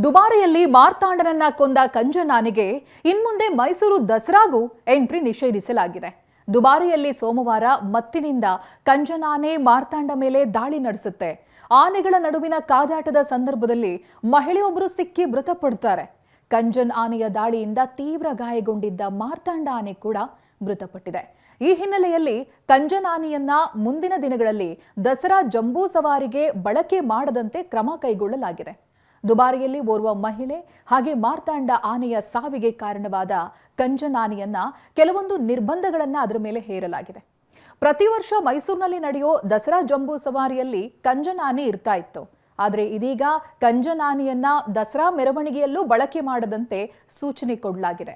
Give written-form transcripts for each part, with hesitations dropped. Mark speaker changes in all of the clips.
Speaker 1: ದುಬಾರಿಯಲ್ಲಿ ಮಾರ್ತಾಂಡನನ್ನ ಕೊಂದ ಕಂಜನಾನಿಗೆ ಇನ್ಮುಂದೆ ಮೈಸೂರು ದಸರಾಗೂ ಎಂಟ್ರಿ ನಿಷೇಧಿಸಲಾಗಿದೆ. ದುಬಾರಿಯಲ್ಲಿ ಸೋಮವಾರ ಮತ್ತಿನಿಂದ ಕಂಜನಾನೆ ಮಾರ್ತಾಂಡ ಮೇಲೆ ದಾಳಿ ನಡೆಸುತ್ತೆ. ಆನೆಗಳ ನಡುವಿನ ಕಾದಾಟದ ಸಂದರ್ಭದಲ್ಲಿ ಮಹಿಳೆಯೊಬ್ಬರು ಸಿಕ್ಕಿ ಮೃತಪಡ್ತಾರೆ. ಕಂಜನ್ ಆನೆಯ ದಾಳಿಯಿಂದ ತೀವ್ರ ಗಾಯಗೊಂಡಿದ್ದ ಮಾರ್ತಾಂಡ ಆನೆ ಕೂಡ ಮೃತಪಟ್ಟಿದೆ. ಈ ಹಿನ್ನೆಲೆಯಲ್ಲಿ ಕಂಜನ್ ಆನೆಯನ್ನ ಮುಂದಿನ ದಿನಗಳಲ್ಲಿ ದಸರಾ ಜಂಬೂ ಸವಾರಿಗೆ ಬಳಕೆ ಮಾಡದಂತೆ ಕ್ರಮ ಕೈಗೊಳ್ಳಲಾಗಿದೆ. ದುಬಾರಿಯಲ್ಲಿ ಓರ್ವ ಮಹಿಳೆ ಹಾಗೆ ಮಾರ್ತಾಂಡ ಆನೆಯ ಸಾವಿಗೆ ಕಾರಣವಾದ ಕಂಜನ್ ಆನೆಯನ್ನ ಕೆಲವೊಂದು ನಿರ್ಬಂಧಗಳನ್ನ ಅದರ ಮೇಲೆ ಹೇರಲಾಗಿದೆ. ಪ್ರತಿ ವರ್ಷ ಮೈಸೂರಿನಲ್ಲಿ ನಡೆಯೋ ದಸರಾ ಜಂಬೂ ಸವಾರಿಯಲ್ಲಿ ಕಂಜನ್ ಆನೆ ಇರ್ತಾ ಇತ್ತು. ಆದರೆ ಇದೀಗ ಕಂಜನ್ ಆನೆಯನ್ನ ದಸರಾ ಮೆರವಣಿಗೆಯಲ್ಲೂ ಬಳಕೆ ಮಾಡದಂತೆ ಸೂಚನೆ ಕೊಡಲಾಗಿದೆ.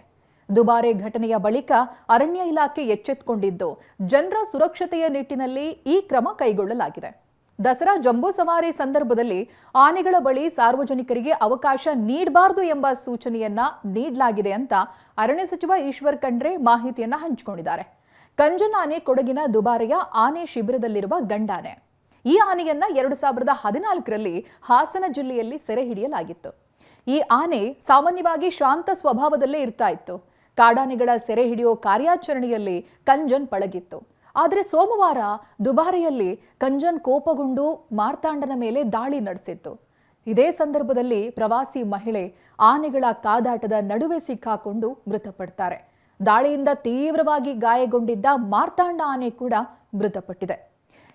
Speaker 1: ದುಬಾರೆ ಘಟನೆಯ ಬಳಿಕ ಅರಣ್ಯ ಇಲಾಖೆ ಎಚ್ಚೆತ್ತುಕೊಂಡಿದ್ದು ಜನರ ಸುರಕ್ಷತೆಯ ನಿಟ್ಟಿನಲ್ಲಿ ಈ ಕ್ರಮ ಕೈಗೊಳ್ಳಲಾಗಿದೆ. ದಸರಾ ಜಂಬೂ ಸವಾರಿ ಸಂದರ್ಭದಲ್ಲಿ ಆನೆಗಳ ಬಳಿ ಸಾರ್ವಜನಿಕರಿಗೆ ಅವಕಾಶ ನೀಡಬಾರದು ಎಂಬ ಸೂಚನೆಯನ್ನ ನೀಡಲಾಗಿದೆ ಅಂತ ಅರಣ್ಯ ಸಚಿವ ಈಶ್ವರ್ ಖಂಡ್ರೆ ಮಾಹಿತಿಯನ್ನ ಹಂಚಿಕೊಂಡಿದ್ದಾರೆ. ಕಂಜನ್ ಆನೆ ಕೊಡಗಿನ ದುಬಾರೆಯ ಆನೆ ಶಿಬಿರದಲ್ಲಿರುವ ಗಂಡಾನೆ. ಈ ಆನೆಯನ್ನ 2014ರಲ್ಲಿ ಹಾಸನ ಜಿಲ್ಲೆಯಲ್ಲಿ ಸೆರೆ ಹಿಡಿಯಲಾಗಿತ್ತು. ಈ ಆನೆ ಸಾಮಾನ್ಯವಾಗಿ ಶಾಂತ ಸ್ವಭಾವದಲ್ಲೇ ಇರ್ತಾ ಇತ್ತು. ಕಾಡಾನೆಗಳ ಸೆರೆ ಹಿಡಿಯೋ ಕಾರ್ಯಾಚರಣೆಯಲ್ಲಿ ಕಂಜನ್ ಪಳಗಿತ್ತು. ಆದರೆ ಸೋಮವಾರ ದುಬಾರೆಯಲ್ಲಿ ಕಂಜನ್ ಕೋಪಗೊಂಡು ಮಾರ್ತಾಂಡನ ಮೇಲೆ ದಾಳಿ ನಡೆಸಿತ್ತು. ಇದೇ ಸಂದರ್ಭದಲ್ಲಿ ಪ್ರವಾಸಿ ಮಹಿಳೆ ಆನೆಗಳ ಕಾದಾಟದ ನಡುವೆ ಸಿಕ್ಕಾಕೊಂಡು ಮೃತಪಡ್ತಾರೆ. ದಾಳಿಯಿಂದ ತೀವ್ರವಾಗಿ ಗಾಯಗೊಂಡಿದ್ದ ಮಾರ್ತಾಂಡ ಆನೆ ಕೂಡ ಮೃತಪಟ್ಟಿದೆ.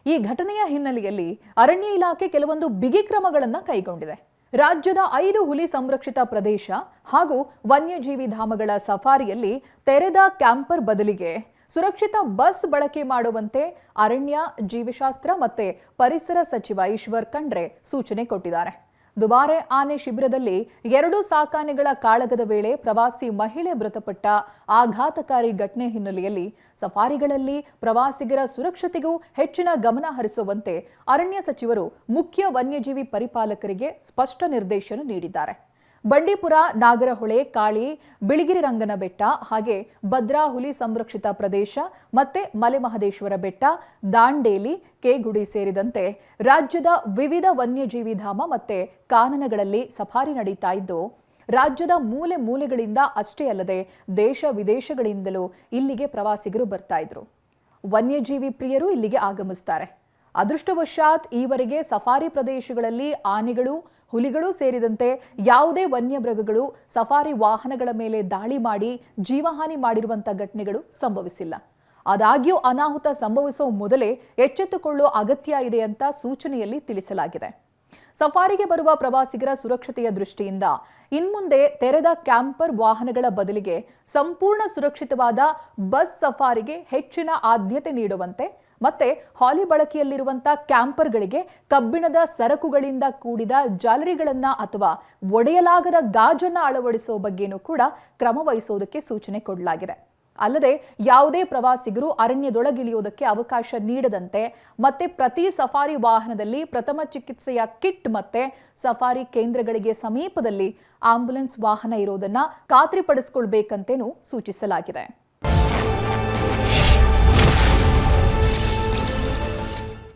Speaker 1: ಈ ಘಟನೆಯ ಹಿನ್ನೆಲೆಯಲ್ಲಿ ಅರಣ್ಯ ಇಲಾಖೆ ಕೆಲವೊಂದು ಬಿಗಿ ಕ್ರಮಗಳನ್ನು ಕೈಗೊಂಡಿದೆ. ರಾಜ್ಯದ 5 ಹುಲಿ ಸಂರಕ್ಷಿತ ಪ್ರದೇಶ ಹಾಗೂ ವನ್ಯಜೀವಿ ಧಾಮಗಳ ಸಫಾರಿಯಲ್ಲಿ ತೆರೆದ ಕ್ಯಾಂಪರ್ ಬದಲಿಗೆ ಸುರಕ್ಷಿತ ಬಸ್ ಬಳಕೆ ಮಾಡುವಂತೆ ಅರಣ್ಯ, ಜೀವಿಶಾಸ್ತ್ರ ಮತ್ತೆ ಪರಿಸರ ಸಚಿವ ಈಶ್ವರ್ ಖಂಡ್ರೆ ಸೂಚನೆ ಕೊಟ್ಟಿದ್ದಾರೆ. ದುಬಾರೆ ಆನೆ ಶಿಬಿರದಲ್ಲಿ 2 ಸಾಕಾನೆಗಳ ಕಾಳಗದ ವೇಳೆ ಪ್ರವಾಸಿ ಮಹಿಳೆ ಮೃತಪಟ್ಟ ಆಘಾತಕಾರಿ ಘಟನೆ ಹಿನ್ನೆಲೆಯಲ್ಲಿ ಸಫಾರಿಗಳಲ್ಲಿ ಪ್ರವಾಸಿಗರ ಸುರಕ್ಷತೆಗೂ ಹೆಚ್ಚಿನ ಗಮನ ಹರಿಸುವಂತೆ ಅರಣ್ಯ ಸಚಿವರು ಮುಖ್ಯ ವನ್ಯಜೀವಿ ಪರಿಪಾಲಕರಿಗೆ ಸ್ಪಷ್ಟ ನಿರ್ದೇಶನ ನೀಡಿದ್ದಾರೆ. ಬಂಡೀಪುರ, ನಾಗರಹೊಳೆ, ಕಾಳಿ, ಬಿಳಿಗಿರಿ ರಂಗನ ಬೆಟ್ಟ ಹಾಗೆ ಭದ್ರಾ ಹುಲಿ ಸಂರಕ್ಷಿತ ಪ್ರದೇಶ ಮತ್ತೆ ಮಲೆಮಹದೇಶ್ವರ ಬೆಟ್ಟ, ದಾಂಡೇಲಿ, ಕೆಗುಡಿ ಸೇರಿದಂತೆ ರಾಜ್ಯದ ವಿವಿಧ ವನ್ಯಜೀವಿ ಧಾಮ ಮತ್ತೆ ಕಾನನಗಳಲ್ಲಿ ಸಫಾರಿ ನಡೀತಾ ಇದ್ದು, ರಾಜ್ಯದ ಮೂಲೆ ಮೂಲೆಗಳಿಂದ ಅಷ್ಟೇ ಅಲ್ಲದೆ ದೇಶ ವಿದೇಶಗಳಿಂದಲೂ ಇಲ್ಲಿಗೆ ಪ್ರವಾಸಿಗರು ಬರ್ತಾ ಇದ್ರು. ವನ್ಯಜೀವಿ ಪ್ರಿಯರು ಇಲ್ಲಿಗೆ ಆಗಮಿಸ್ತಾರೆ. ಅದೃಷ್ಟವಶಾತ್ ಈವರೆಗೆ ಸಫಾರಿ ಪ್ರದೇಶಗಳಲ್ಲಿ ಆನೆಗಳು, ಹುಲಿಗಳು ಸೇರಿದಂತೆ ಯಾವುದೇ ವನ್ಯಮೃಗಗಳು ಸಫಾರಿ ವಾಹನಗಳ ಮೇಲೆ ದಾಳಿ ಮಾಡಿ ಜೀವಹಾನಿ ಮಾಡಿರುವಂಥ ಘಟನೆಗಳು ಸಂಭವಿಸಿಲ್ಲ. ಆದಾಗ್ಯೂ ಅನಾಹುತ ಸಂಭವಿಸುವ ಮೊದಲೇ ಎಚ್ಚೆತ್ತುಕೊಳ್ಳುವ ಅಗತ್ಯ ಇದೆ ಅಂತ ಸೂಚನೆಯಲ್ಲಿ ತಿಳಿಸಲಾಗಿದೆ. ಸಫಾರಿಗೆ ಬರುವ ಪ್ರವಾಸಿಗರ ಸುರಕ್ಷತೆಯ ದೃಷ್ಟಿಯಿಂದ ಇನ್ಮುಂದೆ ತೆರೆದ ಕ್ಯಾಂಪರ್ ವಾಹನಗಳ ಬದಲಿಗೆ ಸಂಪೂರ್ಣ ಸುರಕ್ಷಿತವಾದ ಬಸ್ ಸಫಾರಿಗೆ ಹೆಚ್ಚಿನ ಆದ್ಯತೆ ನೀಡುವಂತೆ ಮತ್ತೆ ಹಾಲಿ ಬಳಕೆಯಲ್ಲಿರುವಂತಹ ಕ್ಯಾಂಪರ್ಗಳಿಗೆ ಕಬ್ಬಿಣದ ಸರಕುಗಳಿಂದ ಕೂಡಿದ ಜಾಲರಿಗಳನ್ನ ಅಥವಾ ಒಡೆಯಲಾಗದ ಗಾಜನ್ನ ಅಳವಡಿಸುವ ಬಗ್ಗೆನೂ ಕೂಡ ಕ್ರಮ ವಹಿಸುವುದಕ್ಕೆ ಸೂಚನೆ ಕೊಡಲಾಗಿದೆ. ಅಲ್ಲದೆ ಯಾವುದೇ ಪ್ರವಾಸಿಗರು ಅರಣ್ಯದೊಳಗಿಳಿಯುವುದಕ್ಕೆ ಅವಕಾಶ ನೀಡದಂತೆ ಮತ್ತೆ ಪ್ರತಿ ಸಫಾರಿ ವಾಹನದಲ್ಲಿ ಪ್ರಥಮ ಚಿಕಿತ್ಸೆಯ ಕಿಟ್ ಮತ್ತೆ ಸಫಾರಿ ಕೇಂದ್ರಗಳಿಗೆ ಸಮೀಪದಲ್ಲಿ ಆಂಬ್ಯುಲೆನ್ಸ್ ವಾಹನ ಇರೋದನ್ನ ಖಾತ್ರಿಪಡಿಸಿಕೊಳ್ಬೇಕಂತೇನೂ ಸೂಚಿಸಲಾಗಿದೆ.